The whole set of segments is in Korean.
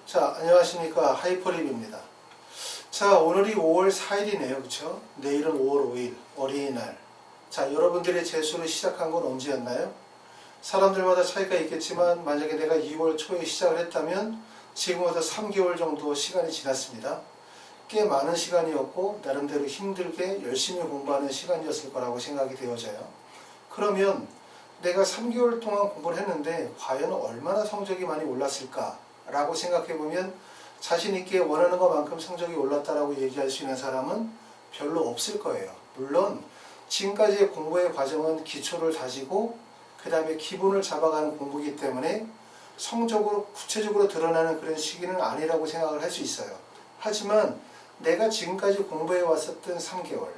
자, 안녕하십니까. 하이퍼립입니다. 자, 오늘이 5월 4일이네요. 그쵸? 내일은 5월 5일, 어린이날. 자, 여러분들의 재수를 시작한 건 언제였나요? 사람들마다 차이가 있겠지만, 만약에 내가 2월 초에 시작을 했다면, 지금부터 3개월 정도 시간이 지났습니다. 꽤 많은 시간이었고, 나름대로 힘들게 열심히 공부하는 시간이었을 거라고 생각이 되어져요. 그러면, 내가 3개월 동안 공부를 했는데, 과연 얼마나 성적이 많이 올랐을까? 라고 생각해보면 자신있게 원하는 것만큼 성적이 올랐다라고 얘기할 수 있는 사람은 별로 없을 거예요. 물론 지금까지의 공부의 과정은 기초를 다지고 그 다음에 기본을 잡아가는 공부이기 때문에 성적으로 구체적으로 드러나는 그런 시기는 아니라고 생각을 할 수 있어요. 하지만 내가 지금까지 공부해 왔었던 3개월,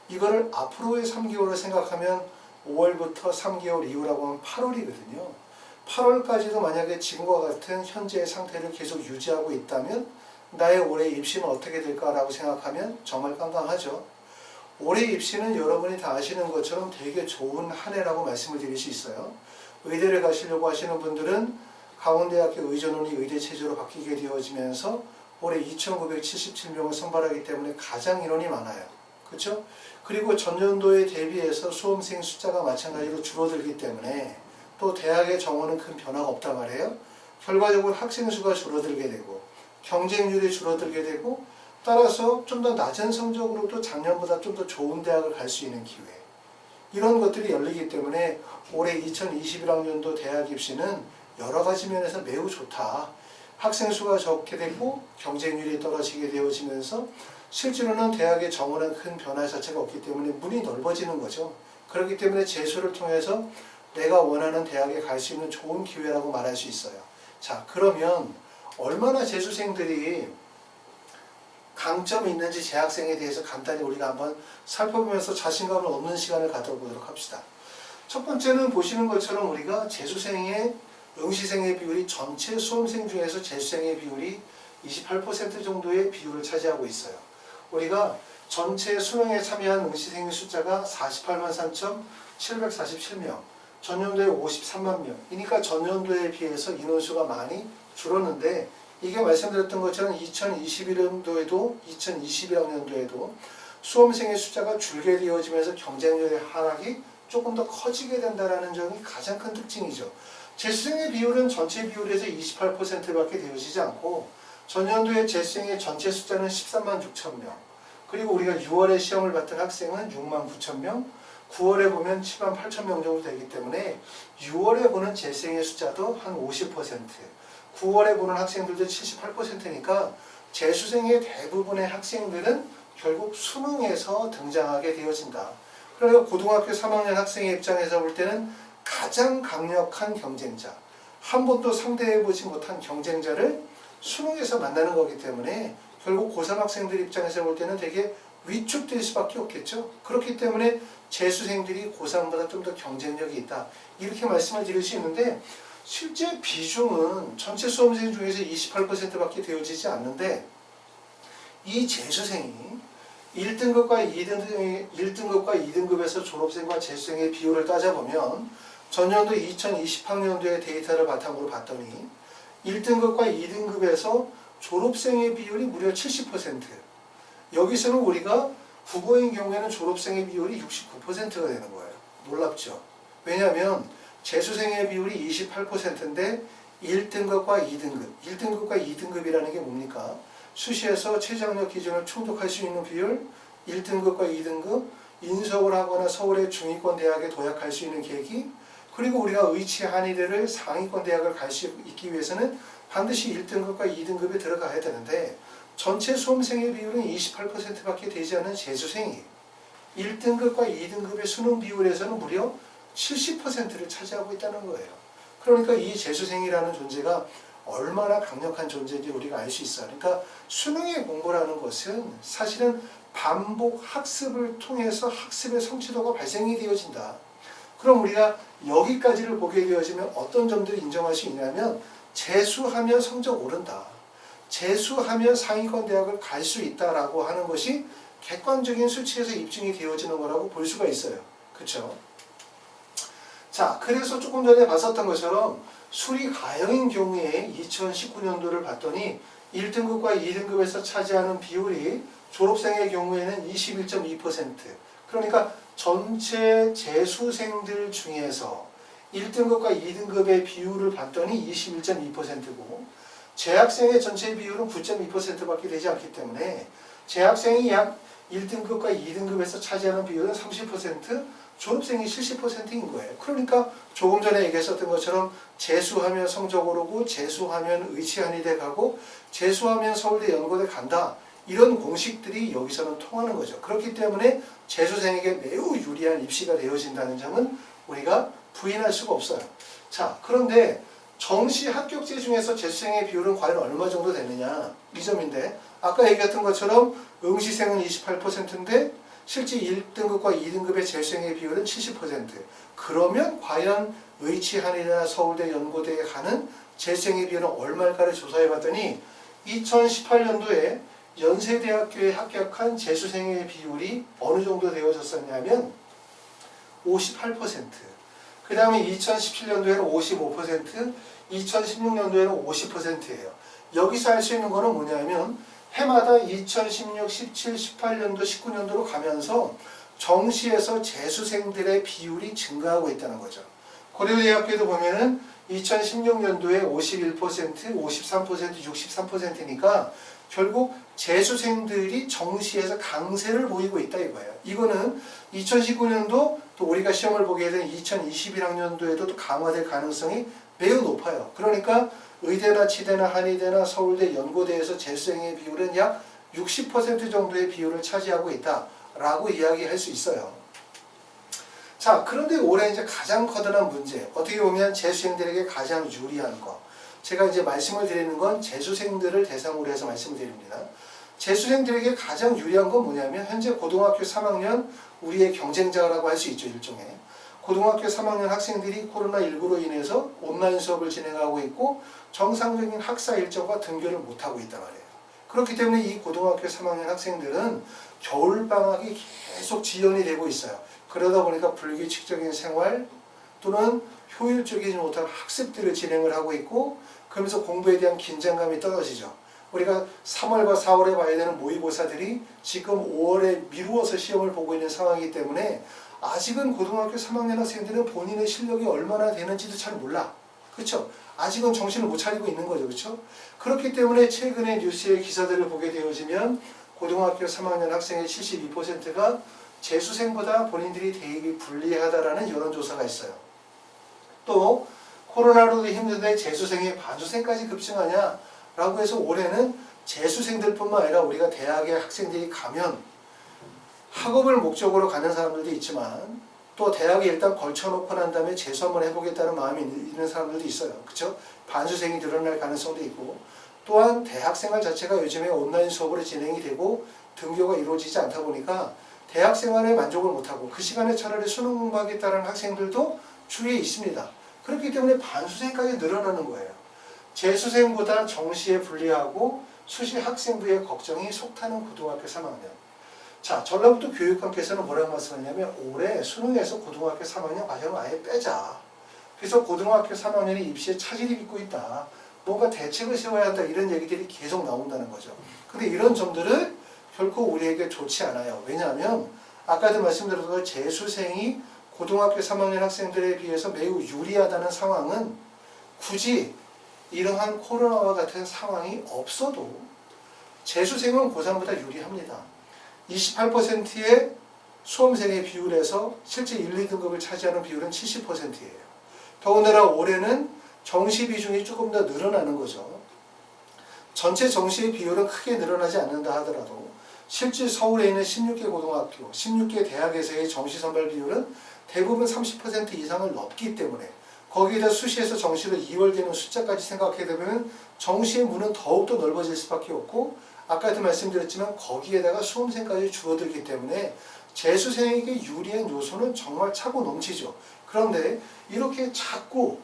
이거를 앞으로의 3개월을 생각하면 5월부터 3개월 이후라고 하면 8월이거든요. 8월까지도 만약에 지금과 같은 현재의 상태를 계속 유지하고 있다면 나의 올해 입시는 어떻게 될까라고 생각하면 정말 깜깜하죠. 올해 입시는 여러분이 다 아시는 것처럼 되게 좋은 한 해라고 말씀을 드릴 수 있어요. 의대를 가시려고 하시는 분들은 강원대학교 의전원이 의대 체제로 바뀌게 되어지면서 올해 2,977명을 선발하기 때문에 가장 인원이 많아요. 그렇죠? 그리고 전년도에 대비해서 수험생 숫자가 마찬가지로 줄어들기 때문에 또 대학의 정원은 큰 변화가 없단 말이에요. 결과적으로 학생 수가 줄어들게 되고 경쟁률이 줄어들게 되고 따라서 좀 더 낮은 성적으로도 작년보다 좀 더 좋은 대학을 갈 수 있는 기회, 이런 것들이 열리기 때문에 올해 2021학년도 대학 입시는 여러 가지 면에서 매우 좋다. 학생 수가 적게 되고 경쟁률이 떨어지게 되어지면서 실제로는 대학의 정원은 큰 변화 자체가 없기 때문에 문이 넓어지는 거죠. 그렇기 때문에 재수를 통해서 내가 원하는 대학에 갈 수 있는 좋은 기회라고 말할 수 있어요. 자, 그러면 얼마나 재수생들이 강점이 있는지 재학생에 대해서 간단히 우리가 한번 살펴보면서 자신감을 얻는 시간을 가져보도록 합시다. 첫 번째는 보시는 것처럼 우리가 재수생의 응시생의 비율이 전체 수험생 중에서 재수생의 비율이 28% 정도의 비율을 차지하고 있어요. 우리가 전체 수능에 참여한 응시생의 숫자가 48만 3,747명, 전년도에 53만 명. 그러니까 전년도에 비해서 인원수가 많이 줄었는데, 이게 말씀드렸던 것처럼 2021년도에도 2022학년도에도 수험생의 숫자가 줄게 되어지면서 경쟁률의 하락이 조금 더 커지게 된다는 점이 가장 큰 특징이죠. 재수생의 비율은 전체 비율에서 28%밖에 되어지지 않고 전년도에 재수생의 전체 숫자는 13만 6천 명, 그리고 우리가 6월에 시험을 봤던 학생은 6만 9천 명, 9월에 보면 7만 8천 명 정도 되기 때문에 6월에 보는 재수생의 숫자도 한 50%, 9월에 보는 학생들도 78%니까 재수생의 대부분의 학생들은 결국 수능에서 등장하게 되어진다. 그러니까 고등학교 3학년 학생의 입장에서 볼 때는 가장 강력한 경쟁자, 한 번도 상대해보지 못한 경쟁자를 수능에서 만나는 거기 때문에 결국 고3 학생들 입장에서 볼 때는 되게 위축될 수밖에 없겠죠. 그렇기 때문에 재수생들이 고3보다 좀 더 경쟁력이 있다, 이렇게 말씀을 드릴 수 있는데, 실제 비중은 전체 수험생 중에서 28%밖에 되어지지 않는데, 이 재수생이 1등급과 2등급에서 졸업생과 재수생의 비율을 따져보면 전년도 2020학년도의 데이터를 바탕으로 봤더니 1등급과 2등급에서 졸업생의 비율이 무려 70%, 여기서는 우리가 국어인 경우에는 졸업생의 비율이 69%가 되는 거예요. 놀랍죠? 왜냐하면 재수생의 비율이 28%인데 1등급과 2등급, 1등급과 2등급이라는 게 뭡니까? 수시에서 최저학력 기준을 충족할 수 있는 비율, 1등급과 2등급, 인서울 하거나 서울의 중위권 대학에 도약할 수 있는 계기, 그리고 우리가 의치한 이들을 상위권 대학을 갈 수 있기 위해서는 반드시 1등급과 2등급에 들어가야 되는데, 전체 수험생의 비율은 28%밖에 되지 않은 재수생이 1등급과 2등급의 수능 비율에서는 무려 70%를 차지하고 있다는 거예요. 그러니까 이 재수생이라는 존재가 얼마나 강력한 존재인지 우리가 알 수 있어요. 그러니까 수능의 공부라는 것은 사실은 반복 학습을 통해서 학습의 성취도가 발생이 되어진다. 그럼 우리가 여기까지를 보게 되어지면 어떤 점들을 인정할 수 있냐면, 재수하면 성적 오른다, 재수하면 상위권 대학을 갈 수 있다라고 하는 것이 객관적인 수치에서 입증이 되어지는 거라고 볼 수가 있어요. 그렇죠? 자, 그래서 조금 전에 봤었던 것처럼 수리 가형인 경우에 2019년도를 봤더니 1등급과 2등급에서 차지하는 비율이 졸업생의 경우에는 21.2%. 그러니까 전체 재수생들 중에서 1등급과 2등급의 비율을 봤더니 21.2%고 재학생의 전체 비율은 9.2%밖에 되지 않기 때문에 재학생이 약 1등급과 2등급에서 차지하는 비율은 30%, 졸업생이 70%인 거예요. 그러니까 조금 전에 얘기했었던 것처럼 재수하면 성적 오르고 재수하면 의치한의대 가고 재수하면 서울대 연고대 간다. 이런 공식들이 여기서는 통하는 거죠. 그렇기 때문에 재수생에게 매우 유리한 입시가 되어진다는 점은 우리가 부인할 수가 없어요. 자, 그런데 정시 합격제 중에서 재수생의 비율은 과연 얼마 정도 되느냐 이 점인데 아까 얘기했던 것처럼 응시생은 28%인데 실제 1등급과 2등급의 재수생의 비율은 70%. 그러면 과연 의치한의대나 서울대 연고대에 가는 재수생의 비율은 얼마일까를 조사해 봤더니 2018년도에 연세대학교에 합격한 재수생의 비율이 어느 정도 되어졌었냐면 58%. 그 다음에 2017년도에는 55%, 2016년도에는 50%예요. 여기서 알 수 있는 거는 뭐냐면 해마다 2016, 17, 18년도, 19년도로 가면서 정시에서 재수생들의 비율이 증가하고 있다는 거죠. 고려대학교도 보면은 2016년도에 51%, 53%, 63%니까 결국 재수생들이 정시에서 강세를 보이고 있다 이거예요. 이거는 2019년도 또 우리가 시험을 보게 된 2021학년도에도 또 강화될 가능성이 매우 높아요. 그러니까 의대나 치대나 한의대나 서울대 연고대에서 재수생의 비율은 약 60% 정도의 비율을 차지하고 있다라고 이야기할 수 있어요. 자, 그런데 올해 이제 가장 커다란 문제, 어떻게 보면 재수생들에게 가장 유리한 거. 제가 이제 말씀을 드리는 건 재수생들을 대상으로 해서 말씀을 드립니다. 재수생들에게 가장 유리한 건 뭐냐면 현재 고등학교 3학년 우리의 경쟁자라고 할 수 있죠, 일종의. 고등학교 3학년 학생들이 코로나19로 인해서 온라인 수업을 진행하고 있고 정상적인 학사 일정과 등교를 못하고 있단 말이에요. 그렇기 때문에 이 고등학교 3학년 학생들은 겨울방학이 계속 지연이 되고 있어요. 그러다 보니까 불규칙적인 생활 또는 효율적이지 못한 학습들을 진행을 하고 있고 그러면서 공부에 대한 긴장감이 떨어지죠. 우리가 3월과 4월에 봐야 되는 모의고사들이 지금 5월에 미루어서 시험을 보고 있는 상황이기 때문에 아직은 고등학교 3학년 학생들은 본인의 실력이 얼마나 되는지도 잘 몰라. 그렇죠? 아직은 정신을 못 차리고 있는 거죠. 그렇죠? 그렇기 때문에 최근에 뉴스의 기사들을 보게 되어지면 고등학교 3학년 학생의 72%가 재수생보다 본인들이 대입이 불리하다라는 여론조사가 있어요. 또 코로나로도 힘든데 재수생이 반수생까지 급증하냐 라고 해서 올해는 재수생들뿐만 아니라 우리가 대학에 학생들이 가면 학업을 목적으로 가는 사람들도 있지만 또 대학에 일단 걸쳐놓고 난 다음에 재수 한번 해보겠다는 마음이 있는 사람들도 있어요. 그렇죠? 반수생이 늘어날 가능성도 있고 또한 대학생활 자체가 요즘에 온라인 수업으로 진행이 되고 등교가 이루어지지 않다 보니까 대학생활에 만족을 못하고 그 시간에 차라리 수능 공부하겠다는 학생들도 주위에 있습니다. 그렇기 때문에 반수생까지 늘어나는 거예요. 재수생보다 정시에 불리하고 수시 학생부의 걱정이 속타는 고등학교 3학년. 자, 전라북도 교육감께서는 뭐라고 말씀하냐면 올해 수능에서 고등학교 3학년 과정을 아예 빼자. 그래서 고등학교 3학년이 입시에 차질이 빚고 있다. 뭔가 대책을 세워야 한다. 이런 얘기들이 계속 나온다는 거죠. 근데 이런 점들은 결코 우리에게 좋지 않아요. 왜냐하면 아까도 말씀드렸던 재수생이 고등학교 3학년 학생들에 비해서 매우 유리하다는 상황은 굳이 이러한 코로나와 같은 상황이 없어도 재수생은 고3보다 유리합니다. 28%의 수험생의 비율에서 실제 1, 2등급을 차지하는 비율은 70%예요. 더군다나 올해는 정시 비중이 조금 더 늘어나는 거죠. 전체 정시의 비율은 크게 늘어나지 않는다 하더라도 실제 서울에 있는 16개 고등학교, 16개 대학에서의 정시 선발 비율은 대부분 30% 이상을 넘기 때문에 거기에다 수시에서 정시를 2월 되는 숫자까지 생각해 보면 정시의 문은 더욱더 넓어질 수밖에 없고 아까도 말씀드렸지만 거기에다가 수험생까지 줄어들기 때문에 재수생에게 유리한 요소는 정말 차고 넘치죠. 그런데 이렇게 자꾸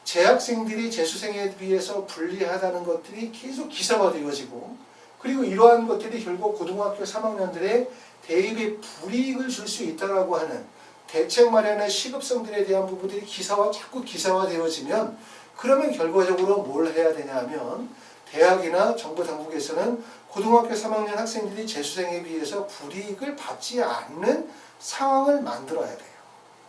재학생들이 재수생에 비해서 불리하다는 것들이 계속 기사화되어지고 그리고 이러한 것들이 결국 고등학교 3학년들의 대입에 불이익을 줄 수 있다고 하는 대책 마련의 시급성들에 대한 부분들이 자꾸 기사화되어지면 그러면 결과적으로 뭘 해야 되냐 하면 대학이나 정부 당국에서는 고등학교 3학년 학생들이 재수생에 비해서 불이익을 받지 않는 상황을 만들어야 돼요.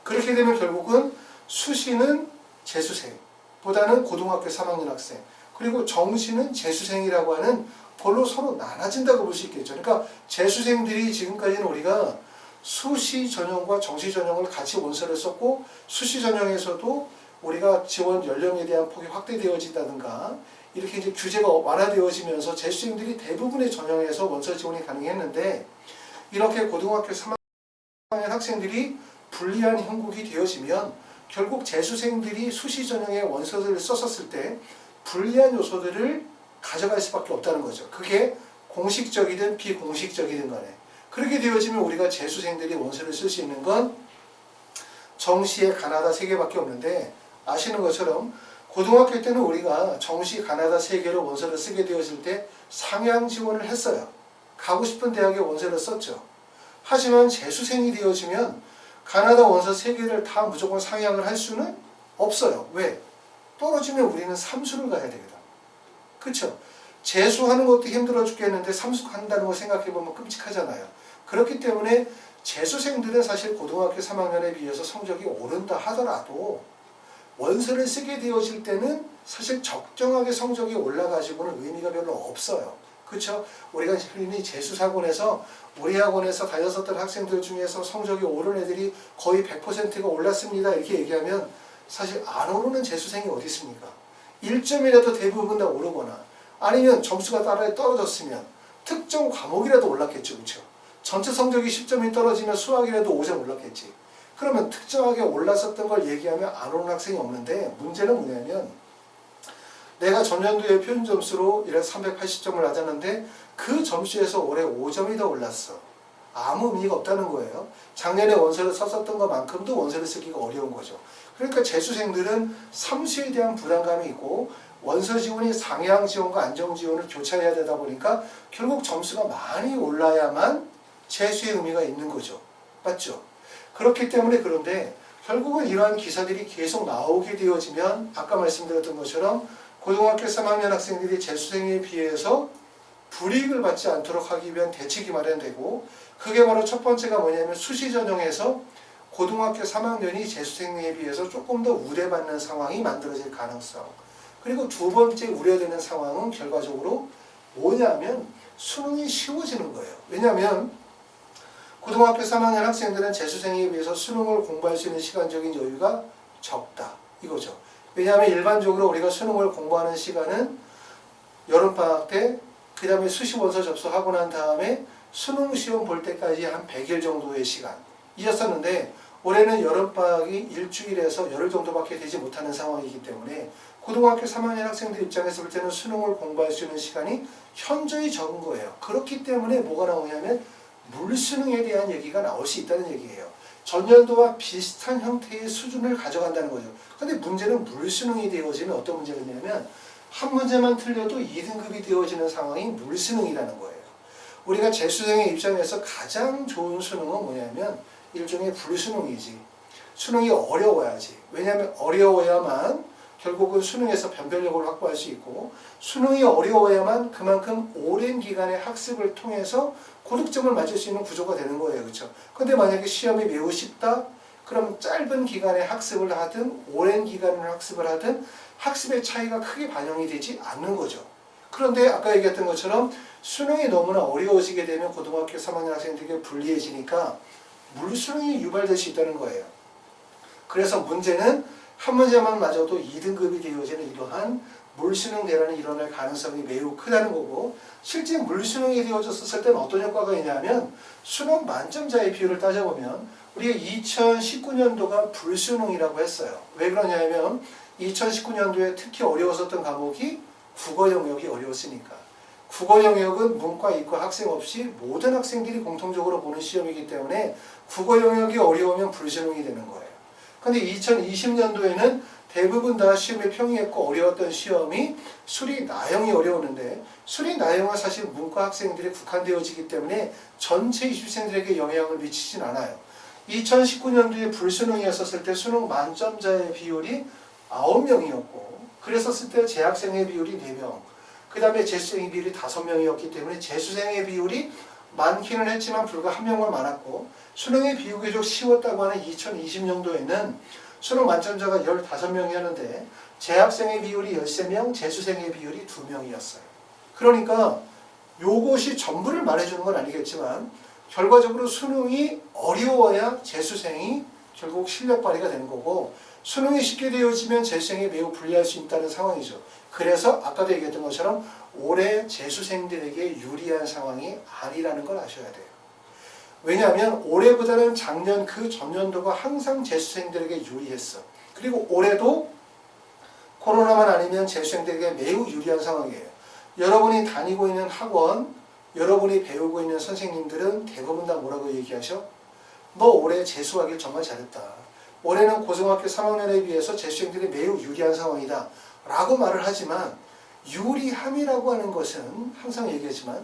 그렇게 되면 결국은 수시는 재수생보다는 고등학교 3학년 학생, 그리고 정시는 재수생이라고 하는 걸로 서로 나눠진다고 볼 수 있겠죠. 그러니까 재수생들이 지금까지는 우리가 수시 전형과 정시 전형을 같이 원서를 썼고, 수시 전형에서도 우리가 지원 연령에 대한 폭이 확대되어진다든가 이렇게 이제 규제가 완화되어지면서 재수생들이 대부분의 전형에서 원서 지원이 가능했는데, 이렇게 고등학교 3학년 학생들이 불리한 형국이 되어지면 결국 재수생들이 수시 전형의 원서를 썼었을 때 불리한 요소들을 가져갈 수밖에 없다는 거죠. 그게 공식적이든 비공식적이든 간에. 그렇게 되어지면 우리가 재수생들이 원서를 쓸 수 있는 건 정시에 가나다 3개밖에 없는데, 아시는 것처럼 고등학교 때는 우리가 정시 가나다 3개로 원서를 쓰게 되었을 때 상향 지원을 했어요. 가고 싶은 대학에 원서를 썼죠. 하지만 재수생이 되어지면 가나다 원서 3개를 다 무조건 상향을 할 수는 없어요. 왜? 떨어지면 우리는 삼수를 가야 되거든. 그렇죠? 재수하는 것도 힘들어 죽겠는데 삼수한다는 거 생각해보면 끔찍하잖아요. 그렇기 때문에 재수생들은 사실 고등학교 3학년에 비해서 성적이 오른다 하더라도 원서를 쓰게 되어질 때는 사실 적정하게 성적이 올라가지고는 의미가 별로 없어요. 그렇죠? 우리가 흔히 재수사고에서 우리 학원에서 다녔었던 학생들 중에서 성적이 오른 애들이 거의 100%가 올랐습니다 이렇게 얘기하면 사실 안 오르는 재수생이 어디 있습니까? 1점이라도 대부분 다 오르거나 아니면 점수가 따라 떨어졌으면 특정 과목이라도 올랐겠죠. 그렇죠? 전체 성적이 10점이 떨어지면 수학이라도 5점 올랐겠지. 그러면 특정하게 올랐었던 걸 얘기하면 안 오는 학생이 없는데, 문제는 뭐냐면 내가 전년도에 표준 점수로 이래서 380점을 맞았는데 그 점수에서 올해 5점이 더 올랐어. 아무 의미가 없다는 거예요. 작년에 원서를 썼었던 것만큼도 원서를 쓰기가 어려운 거죠. 그러니까 재수생들은 삼수에 대한 부담감이 있고 원서 지원이 상향 지원과 안정 지원을 교차해야 되다 보니까 결국 점수가 많이 올라야만 재수의 의미가 있는 거죠. 맞죠? 그렇기 때문에 그런데 결국은 이러한 기사들이 계속 나오게 되어지면 아까 말씀드렸던 것처럼 고등학교 3학년 학생들이 재수생에 비해서 불이익을 받지 않도록 하기 위한 대책이 마련되고, 그게 바로 첫 번째가 뭐냐면 수시 전형에서 고등학교 3학년이 재수생에 비해서 조금 더 우대받는 상황이 만들어질 가능성. 그리고 두 번째 우려되는 상황은 결과적으로 뭐냐면 수능이 쉬워지는 거예요. 왜냐하면 고등학교 3학년 학생들은 재수생에 비해서 수능을 공부할 수 있는 시간적인 여유가 적다 이거죠. 왜냐하면 일반적으로 우리가 수능을 공부하는 시간은 여름방학 때, 그 다음에 수시 원서 접수하고 난 다음에 수능 시험 볼 때까지 한 100일 정도의 시간이었었는데, 올해는 여름방학이 일주일에서 열흘 정도밖에 되지 못하는 상황이기 때문에 고등학교 3학년 학생들 입장에서 볼 때는 수능을 공부할 수 있는 시간이 현저히 적은 거예요. 그렇기 때문에 뭐가 나오냐면 물수능에 대한 얘기가 나올 수 있다는 얘기예요. 전년도와 비슷한 형태의 수준을 가져간다는 거죠. 근데 문제는 물수능이 되어지면 어떤 문제가 있냐면 한 문제만 틀려도 2등급이 되어지는 상황이 물수능이라는 거예요. 우리가 재수생의 입장에서 가장 좋은 수능은 뭐냐면 일종의 불수능이지. 수능이 어려워야지. 왜냐하면 어려워야만 결국은 수능에서 변별력을 확보할 수 있고, 수능이 어려워야만 그만큼 오랜 기간의 학습을 통해서 고득점을 맞을 수 있는 구조가 되는 거예요. 그렇죠? 근데 만약에 시험이 매우 쉽다? 그럼 짧은 기간에 학습을 하든 오랜 기간을 학습을 하든 학습의 차이가 크게 반영이 되지 않는 거죠. 그런데 아까 얘기했던 것처럼 수능이 너무나 어려워지게 되면 고등학교 3학년 학생들에게 불리해지니까 물수능이 유발될 수 있다는 거예요. 그래서 문제는 한 문제만 맞아도 2등급이 되어지는 이러한 물수능 대란이 일어날 가능성이 매우 크다는 거고, 실제 물수능이 되어졌을 때는 어떤 효과가 있냐면 수능 만점자의 비율을 따져보면 우리가 2019년도가 불수능이라고 했어요. 왜 그러냐면 2019년도에 특히 어려웠었던 과목이 국어 영역이 어려웠으니까. 국어 영역은 문과, 이과 학생 없이 모든 학생들이 공통적으로 보는 시험이기 때문에 국어 영역이 어려우면 불수능이 되는 거예요. 근데 2020년도에는 대부분 다 시험에 평이했고 어려웠던 시험이 수리 나형이 어려웠는데, 수리 나형은 사실 문과 학생들에 국한되어지기 때문에 전체 입시생들에게 영향을 미치진 않아요. 2019년도에 불수능이었을 때 수능 만점자의 비율이 9명이었고 그랬었을 때 재학생의 비율이 4명, 그 다음에 재수생의 비율이 5명이었기 때문에 재수생의 비율이 많기는 했지만 불과 1명만 많았고, 수능이 비교적 쉬웠다고 하는 2020년도에는 수능 만점자가 15명이었는데 재학생의 비율이 13명, 재수생의 비율이 2명이었어요. 그러니까 요것이 전부를 말해주는 건 아니겠지만 결과적으로 수능이 어려워야 재수생이 결국 실력 발휘가 되는 거고, 수능이 쉽게 되어지면 재수생이 매우 불리할 수 있다는 상황이죠. 그래서 아까도 얘기했던 것처럼 올해 재수생들에게 유리한 상황이 아니라는 걸 아셔야 돼요. 왜냐하면 올해보다는 작년 그 전년도가 항상 재수생들에게 유리했어. 그리고 올해도 코로나만 아니면 재수생들에게 매우 유리한 상황이에요. 여러분이 다니고 있는 학원, 여러분이 배우고 있는 선생님들은 대부분 다 뭐라고 얘기하셔? 너 올해 재수하길 정말 잘했다. 올해는 고등학교 3학년에 비해서 재수생들이 매우 유리한 상황이다 라고 말을 하지만, 유리함이라고 하는 것은 항상 얘기하지만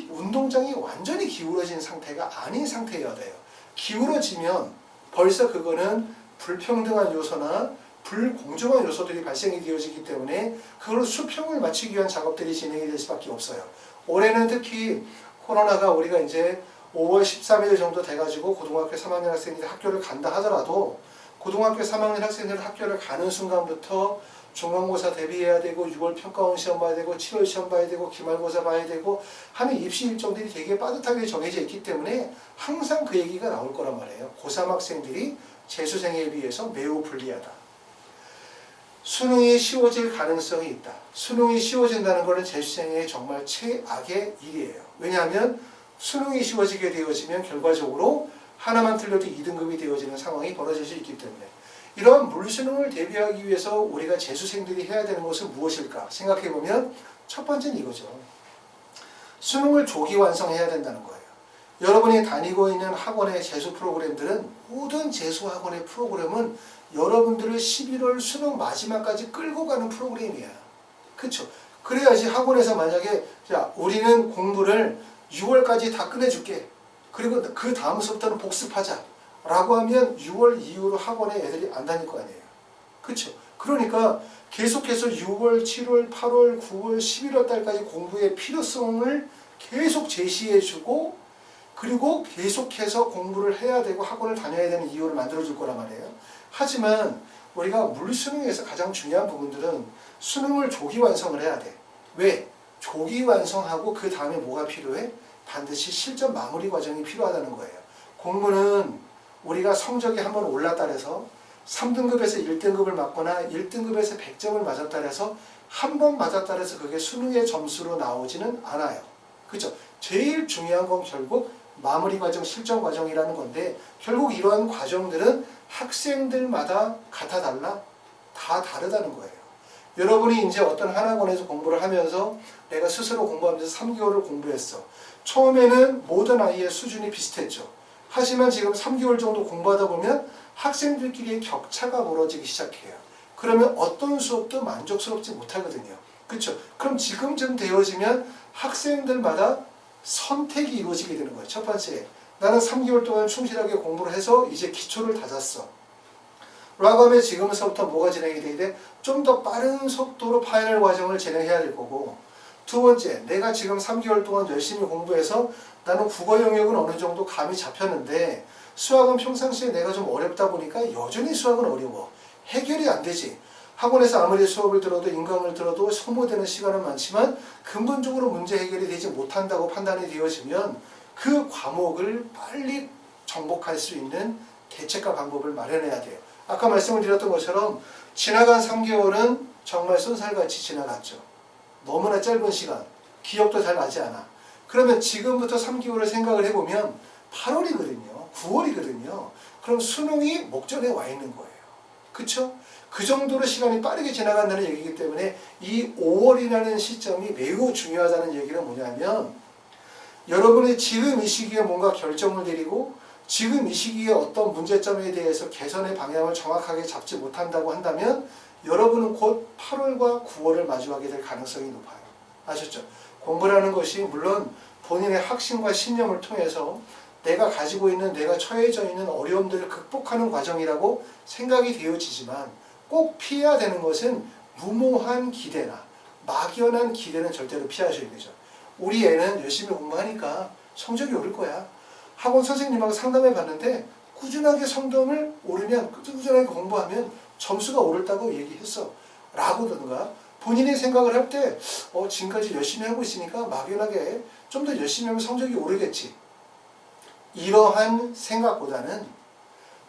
운동장이 완전히 기울어진 상태가 아닌 상태여야 돼요. 기울어지면 벌써 그거는 불평등한 요소나 불공정한 요소들이 발생이 되어지기 때문에 그걸 수평을 맞추기 위한 작업들이 진행이 될 수밖에 없어요. 올해는 특히 코로나가 우리가 이제 5월 13일 정도 돼가지고 고등학교 3학년 학생들이 학교를 간다 하더라도, 고등학교 3학년 학생들 학교를 가는 순간부터 중간고사 대비해야 되고 6월 평가원 시험 봐야 되고 7월 시험 봐야 되고 기말고사 봐야 되고 하는 입시 일정들이 되게 빠듯하게 정해져 있기 때문에 항상 그 얘기가 나올 거란 말이에요. 고3 학생들이 재수생에 비해서 매우 불리하다. 수능이 쉬워질 가능성이 있다. 수능이 쉬워진다는 것은 재수생의 정말 최악의 일이에요. 왜냐하면 수능이 쉬워지게 되어지면 결과적으로 하나만 틀려도 2등급이 되어지는 상황이 벌어질 수 있기 때문에, 이런 물수능을 대비하기 위해서 우리가 재수생들이 해야 되는 것은 무엇일까 생각해보면 첫 번째는 이거죠. 수능을 조기 완성해야 된다는 거예요. 여러분이 다니고 있는 학원의 재수 프로그램들은, 모든 재수 학원의 프로그램은 여러분들을 11월 수능 마지막까지 끌고 가는 프로그램이야. 그렇죠? 그래야지 학원에서 만약에 자, 우리는 공부를 6월까지 다 끝내줄게. 그리고 그 다음 수부터는 복습하자 라고 하면 6월 이후로 학원에 애들이 안 다닐 거 아니에요. 그렇죠? 그러니까 계속해서 6월, 7월, 8월, 9월, 11월 달까지 공부의 필요성을 계속 제시해주고, 그리고 계속해서 공부를 해야 되고 학원을 다녀야 되는 이유를 만들어줄 거란 말이에요. 하지만 우리가 물수능에서 가장 중요한 부분들은 수능을 조기 완성을 해야 돼. 왜? 조기 완성하고 그 다음에 뭐가 필요해? 반드시 실전 마무리 과정이 필요하다는 거예요. 공부는 우리가 성적이 한번 올랐다 해서 3등급에서 1등급을 맞거나 1등급에서 100점을 맞았다 해서 한 번 맞았다 해서 그게 수능의 점수로 나오지는 않아요. 그죠? 제일 중요한 건 결국 마무리 과정, 실전 과정이라는 건데, 결국 이러한 과정들은 학생들마다 같아 달라? 다 다르다는 거예요. 여러분이 이제 어떤 한 학원에서 공부를 하면서 내가 스스로 공부하면서 3개월을 공부했어. 처음에는 모든 아이의 수준이 비슷했죠. 하지만 지금 3개월 정도 공부하다 보면 학생들끼리의 격차가 벌어지기 시작해요. 그러면 어떤 수업도 만족스럽지 못하거든요. 그렇죠? 그럼 지금쯤 되어지면 학생들마다 선택이 이루어지게 되는 거예요. 첫 번째, 나는 3개월 동안 충실하게 공부를 해서 이제 기초를 다졌어. 라고 하면 지금서부터 뭐가 진행이 돼야 돼? 좀 더 빠른 속도로 파이널 과정을 진행해야 될 거고, 두 번째, 내가 지금 3개월 동안 열심히 공부해서 나는 국어 영역은 어느 정도 감이 잡혔는데 수학은 평상시에 내가 좀 어렵다 보니까 여전히 수학은 어려워. 해결이 안 되지. 학원에서 아무리 수업을 들어도 인강을 들어도 소모되는 시간은 많지만 근본적으로 문제 해결이 되지 못한다고 판단이 되어지면 그 과목을 빨리 정복할 수 있는 대책과 방법을 마련해야 돼요. 아까 말씀을 드렸던 것처럼 지나간 3개월은 정말 쏜살같이 지나갔죠. 너무나 짧은 시간, 기억도 잘 나지 않아. 그러면 지금부터 3개월을 생각을 해보면 8월이거든요. 9월이거든요. 그럼 수능이 목전에 와 있는 거예요. 그쵸? 그 정도로 시간이 빠르게 지나간다는 얘기이기 때문에 이 5월이라는 시점이 매우 중요하다는 얘기는 뭐냐면, 여러분이 지금 이 시기에 뭔가 결정을 내리고 지금 이 시기에 어떤 문제점에 대해서 개선의 방향을 정확하게 잡지 못한다고 한다면 여러분은 곧 8월과 9월을 마주하게 될 가능성이 높아요. 아셨죠? 공부라는 것이 물론 본인의 확신과 신념을 통해서 내가 가지고 있는, 내가 처해져 있는 어려움들을 극복하는 과정이라고 생각이 되어지지만 꼭 피해야 되는 것은 무모한 기대나 막연한 기대는 절대로 피하셔야 되죠. 우리 애는 열심히 공부하니까 성적이 오를 거야. 학원 선생님하고 상담해 봤는데 꾸준하게 성적을 오르면, 꾸준하게 공부하면 점수가 오른다고 얘기했어. 라고든가 본인이 생각을 할 때 지금까지 열심히 하고 있으니까 막연하게 좀 더 열심히 하면 성적이 오르겠지. 이러한 생각보다는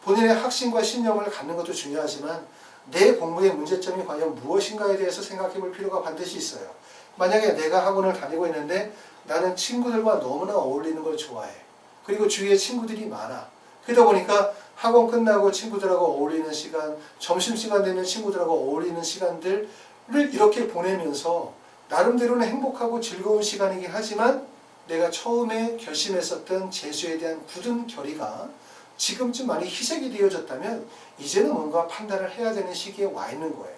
본인의 확신과 신념을 갖는 것도 중요하지만 내 공부의 문제점이 과연 무엇인가에 대해서 생각해 볼 필요가 반드시 있어요. 만약에 내가 학원을 다니고 있는데 나는 친구들과 너무나 어울리는 걸 좋아해. 그리고 주위에 친구들이 많아. 그러다 보니까 학원 끝나고 친구들하고 어울리는 시간, 점심시간 되면 친구들하고 어울리는 시간들을 이렇게 보내면서 나름대로는 행복하고 즐거운 시간이긴 하지만 내가 처음에 결심했었던 재수에 대한 굳은 결의가 지금쯤 많이 희색이 되어졌다면 이제는 뭔가 판단을 해야 되는 시기에 와 있는 거예요.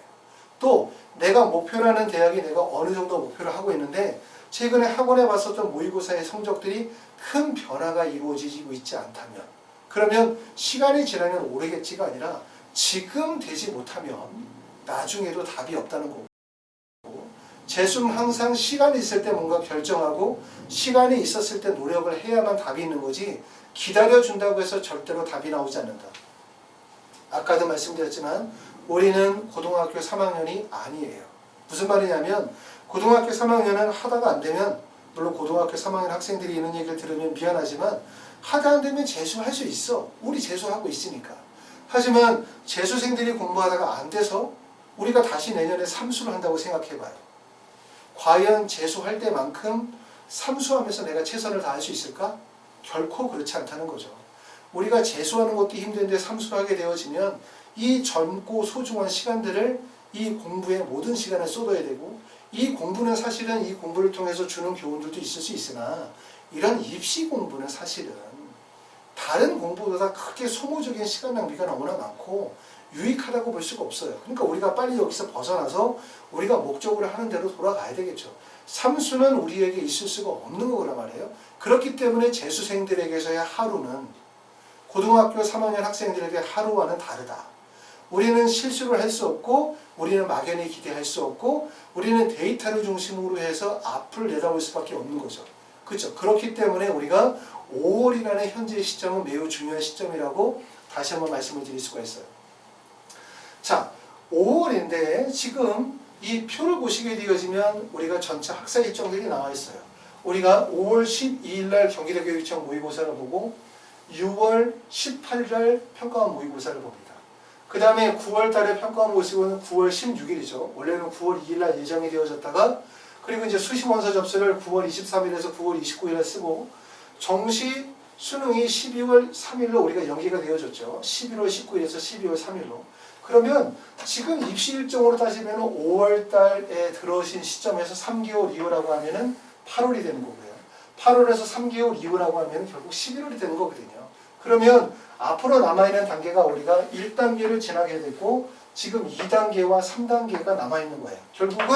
또 내가 목표라는 대학이 내가 어느 정도 목표를 하고 있는데 최근에 학원에 봤었던 모의고사의 성적들이 큰 변화가 이루어지고 있지 않다면, 그러면 시간이 지나면 오르겠지가 아니라 지금 되지 못하면 나중에도 답이 없다는 거고, 재수는 항상 시간이 있을 때 뭔가 결정하고 시간이 있었을 때 노력을 해야만 답이 있는 거지 기다려준다고 해서 절대로 답이 나오지 않는다. 아까도 말씀드렸지만 우리는 고등학교 3학년이 아니에요. 무슨 말이냐면 고등학교 3학년은 하다가 안 되면, 물론 고등학교 3학년 학생들이 이런 얘기를 들으면 미안하지만 하다 안 되면 재수할 수 있어. 우리 재수하고 있으니까. 하지만 재수생들이 공부하다가 안 돼서 우리가 다시 내년에 삼수를 한다고 생각해봐요. 과연 재수할 때만큼 삼수하면서 내가 최선을 다할 수 있을까? 결코 그렇지 않다는 거죠. 우리가 재수하는 것도 힘든데 삼수를 하게 되어지면 이 젊고 소중한 시간들을 이 공부에 모든 시간을 쏟아야 되고, 이 공부는 사실은 이 공부를 통해서 주는 교훈들도 있을 수 있으나 이런 입시 공부는 사실은 다른 공부보다 크게 소모적인 시간 낭비가 너무나 많고 유익하다고 볼 수가 없어요. 그러니까 우리가 빨리 여기서 벗어나서 우리가 목적으로 하는 대로 돌아가야 되겠죠. 삼수는 우리에게 있을 수가 없는 거란 말이에요. 그렇기 때문에 재수생들에게서의 하루는 고등학교 3학년 학생들에게 하루와는 다르다. 우리는 실수를 할 수 없고 우리는 막연히 기대할 수 없고 우리는 데이터를 중심으로 해서 앞을 내다볼 수밖에 없는 거죠. 그렇죠? 그렇기 때문에 우리가 5월이라는 현재 시점은 매우 중요한 시점이라고 다시 한번 말씀을 드릴 수가 있어요. 자, 5월인데 지금 이 표를 보시게 되어지면 우리가 전체 학사 일정들이 나와 있어요. 우리가 5월 12일 날 경기도교육청 모의고사를 보고 6월 18일 날 평가원 모의고사를 봅니다. 그 다음에 9월 달에 평가원 모의고사는 9월 16일이죠. 원래는 9월 2일 날 예정이 되어졌다가, 그리고 이제 수시원서 접수를 9월 23일에서 9월 29일에 쓰고, 정시 수능이 12월 3일로 우리가 연기가 되어졌죠. 11월 19일에서 12월 3일로. 그러면 지금 입시 일정으로 따지면 5월 달에 들어오신 시점에서 3개월 이후라고 하면은 8월이 되는 거고요. 8월에서 3개월 이후라고 하면 결국 11월이 되는 거거든요. 그러면 앞으로 남아있는 단계가 우리가 1단계를 지나게 되고 지금 2단계와 3단계가 남아있는 거예요. 결국은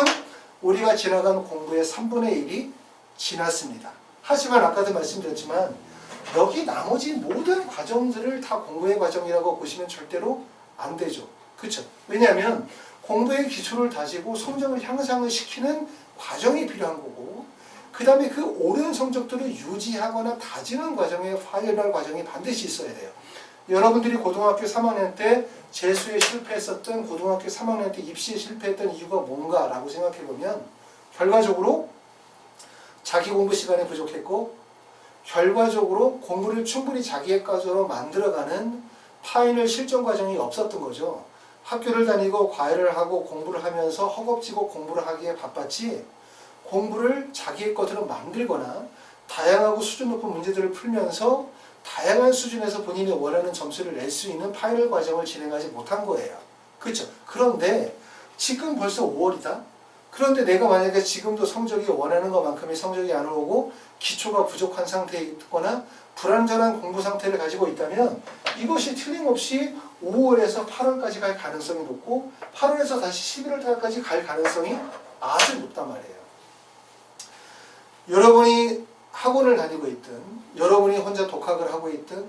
우리가 지나간 공부의 3분의 1이 지났습니다. 하지만 아까도 말씀드렸지만 여기 나머지 모든 과정들을 다 공부의 과정이라고 보시면 절대로 안 되죠. 그렇죠? 왜냐하면 공부의 기초를 다지고 성적을 향상을 시키는 과정이 필요한 거고, 그 다음에 그 옳은 성적들을 유지하거나 다지는 과정에 파이널 과정이 반드시 있어야 돼요. 여러분들이 고등학교 3학년 때 재수에 실패했었던, 고등학교 3학년 때 입시에 실패했던 이유가 뭔가라고 생각해보면 결과적으로 자기 공부 시간이 부족했고, 결과적으로 공부를 충분히 자기의 것으로 만들어가는 파이널 실전 과정이 없었던 거죠. 학교를 다니고 과외를 하고 공부를 하면서 허겁지겁 공부를 하기에 바빴지, 공부를 자기의 것으로 만들거나 다양하고 수준 높은 문제들을 풀면서 다양한 수준에서 본인이 원하는 점수를 낼 수 있는 파이널 과정을 진행하지 못한 거예요. 그렇죠? 그런데 지금 벌써 5월이다? 그런데 내가 만약에 지금도 성적이 원하는 것만큼의 성적이 안 오고 기초가 부족한 상태에 있거나 불완전한 공부 상태를 가지고 있다면 이것이 틀림없이 5월에서 8월까지 갈 가능성이 높고 8월에서 다시 11월 달까지 갈 가능성이 아주 높단 말이에요. 여러분이 학원을 다니고 있든 여러분이 혼자 독학을 하고 있든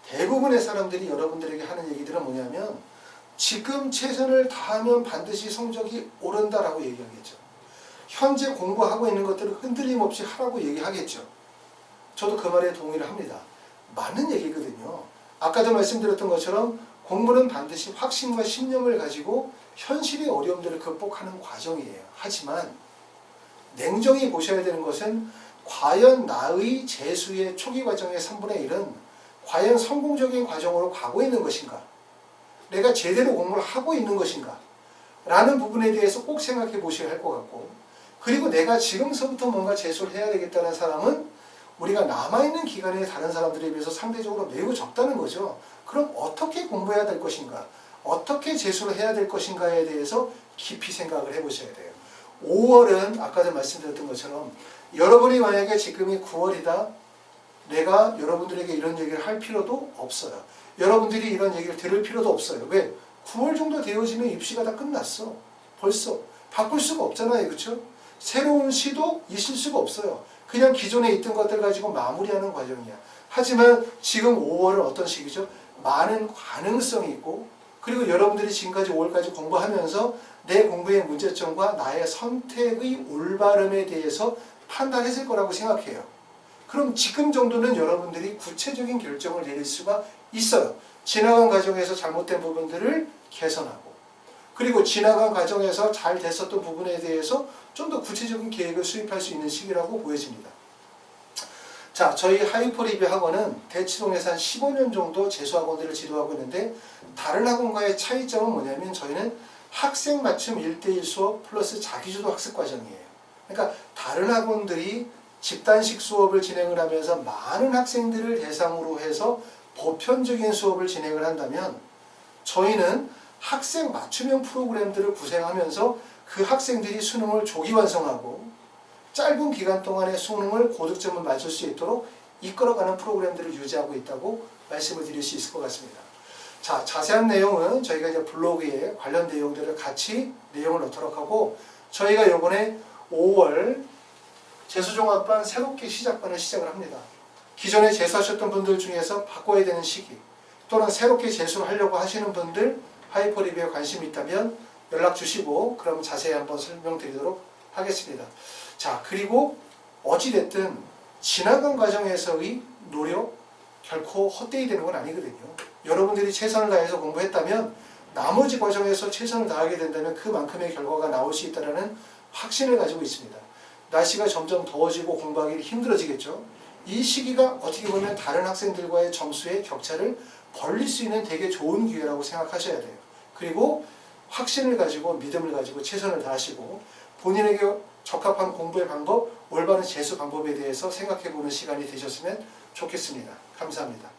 대부분의 사람들이 여러분들에게 하는 얘기들은 뭐냐면 지금 최선을 다하면 반드시 성적이 오른다라고 얘기하겠죠. 현재 공부하고 있는 것들을 흔들림 없이 하라고 얘기하겠죠. 저도 그 말에 동의를 합니다. 맞는 얘기거든요. 아까도 말씀드렸던 것처럼 공부는 반드시 확신과 신념을 가지고 현실의 어려움들을 극복하는 과정이에요. 하지만 냉정히 보셔야 되는 것은 과연 나의 재수의 초기 과정의 3분의 1은 과연 성공적인 과정으로 가고 있는 것인가? 내가 제대로 공부를 하고 있는 것인가? 라는 부분에 대해서 꼭 생각해 보셔야 할 것 같고, 그리고 내가 지금서부터 뭔가 재수를 해야 되겠다는 사람은 우리가 남아있는 기간에 다른 사람들에 비해서 상대적으로 매우 적다는 거죠. 그럼 어떻게 공부해야 될 것인가? 어떻게 재수를 해야 될 것인가에 대해서 깊이 생각을 해보셔야 돼요. 5월은 아까도 말씀드렸던 것처럼 여러분이 만약에 지금이 9월이다. 내가 여러분들에게 이런 얘기를 할 필요도 없어요. 여러분들이 이런 얘기를 들을 필요도 없어요. 왜? 9월 정도 되어지면 입시가 다 끝났어. 벌써. 바꿀 수가 없잖아요. 그렇죠? 새로운 시도 있을 수가 없어요. 그냥 기존에 있던 것들 가지고 마무리하는 과정이야. 하지만 지금 5월은 어떤 시기죠? 많은 가능성이 있고, 그리고 여러분들이 지금까지 5월까지 공부하면서 내 공부의 문제점과 나의 선택의 올바름에 대해서 판단했을 거라고 생각해요. 그럼 지금 정도는 여러분들이 구체적인 결정을 내릴 수가 있어요. 지나간 과정에서 잘못된 부분들을 개선하고, 그리고 지나간 과정에서 잘 됐었던 부분에 대해서 좀 더 구체적인 계획을 수립할 수 있는 시기라고 보여집니다. 자, 저희 하이퍼리뷰 학원은 대치동에서 한 15년 정도 재수학원들을 지도하고 있는데, 다른 학원과의 차이점은 뭐냐면 저희는 학생 맞춤 1:1 수업 플러스 자기주도 학습 과정이에요. 그러니까 다른 학원들이 집단식 수업을 진행을 하면서 많은 학생들을 대상으로 해서 보편적인 수업을 진행을 한다면, 저희는 학생 맞춤형 프로그램들을 구성하면서 그 학생들이 수능을 조기 완성하고 짧은 기간 동안에 수능을 고득점을 맞출 수 있도록 이끌어가는 프로그램들을 유지하고 있다고 말씀을 드릴 수 있을 것 같습니다. 자, 자세한 내용은 저희가 이제 블로그에 관련 내용들을 같이 내용을 넣도록 하고, 저희가 이번에 5월 재수종합반 새롭게 시작반을 시작을 합니다. 기존에 재수하셨던 분들 중에서 바꿔야 되는 시기, 또는 새롭게 재수를 하려고 하시는 분들 하이퍼리뷰에 관심이 있다면 연락 주시고 그럼 자세히 한번 설명드리도록 하겠습니다. 자, 그리고 어찌됐든 지나간 과정에서의 노력 결코 헛되이 되는 건 아니거든요. 여러분들이 최선을 다해서 공부했다면 나머지 과정에서 최선을 다하게 된다면 그만큼의 결과가 나올 수 있다는 확신을 가지고 있습니다. 날씨가 점점 더워지고 공부하기 힘들어지겠죠. 이 시기가 어떻게 보면 다른 학생들과의 점수의 격차를 벌릴 수 있는 되게 좋은 기회라고 생각하셔야 돼요. 그리고 확신을 가지고 믿음을 가지고 최선을 다하시고 본인에게 적합한 공부의 방법, 올바른 재수 방법에 대해서 생각해보는 시간이 되셨으면 좋겠습니다. 감사합니다.